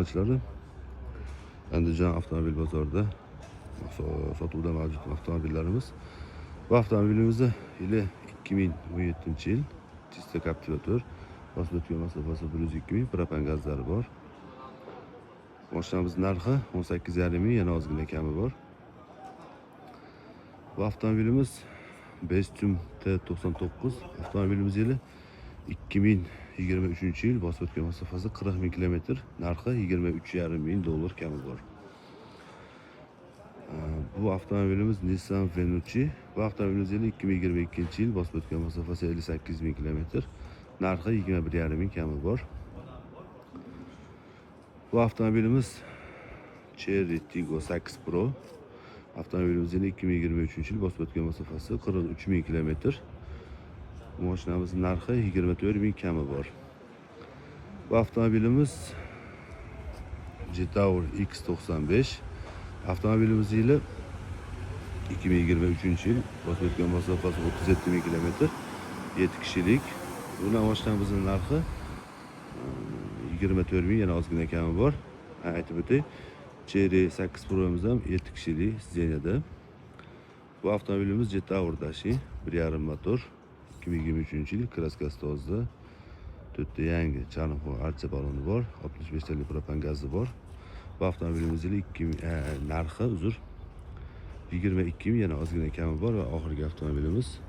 obunachilari, Andijon avtomobil bozorida sotuvda mavjud avtomobillarimiz. Bu avtomobilimizni yili 2017-yil, Tista Captiva, bosib o'tgan masofasi 102 ming, propan gazlari bor. Mashinamiz narxi 18,5 ming, yana ozgina kami bor. Bu avtomobilimiz Bestium T99, avtomobilimiz yili 2023-yil, bosib o'tgan masofasi 40 ming kilometr, narxi $23,5 ming kami bor. Bu avtomobilimiz Nissan Venucci. Bu avtomobilimiz yili 2022-yil, bosib o'tgan masofasi 58 ming kilometr, narxi $21,5 ming kami bor. Bu avtomobilimiz Chery Tiggo 8 Pro. Avtomobilimiz yili 2023-yil, bosib o'tgan masofasi 43 ming kilometr. Bu mashinamizning narxi 24 ming kami bor. Bu avtomobilimiz Jetour X95. Avtomobilimiz yili 2023-yil, bosib o'tgan masofasi 37 ming kilometr, 7 kishilik. Bu mashinamizning narxi 24 ming, yana ozgina kami bor. Aytib o'tay, Chery 8 Pro'miz ham 7 kishilik sideniyada. Bu avtomobilimiz Jetour Dashi 1.5 motor, 2023-yil, kraskasi toza, 4 ta yangi charxi archa baloni bor, 65 talik propan gazi bor. Bu avtomobilimiz yili narxi 22 ming, yana ozgina kami bor va oxirgi avtomobilimiz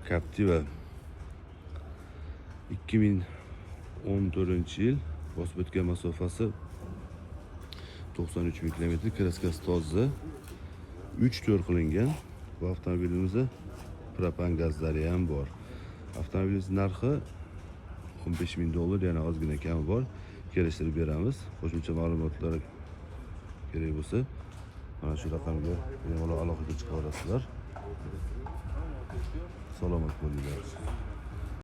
Captiva 2014-yil, bosib o'tgan masofasi 93 ming kilometr, kraskasi toza, 3 to'r qilingan. Bu avtomobilimizda propan gazlari ham bor. Avtomobilimiz narxi $15 ming, yana ozgina kami bor. Kelishtirib beramiz. Qo'shimcha ma'lumotlar kerak bo'lsa, mana shu raqamga bemalol aloqaga chiqa olasizlar. Salomat bo'linglar.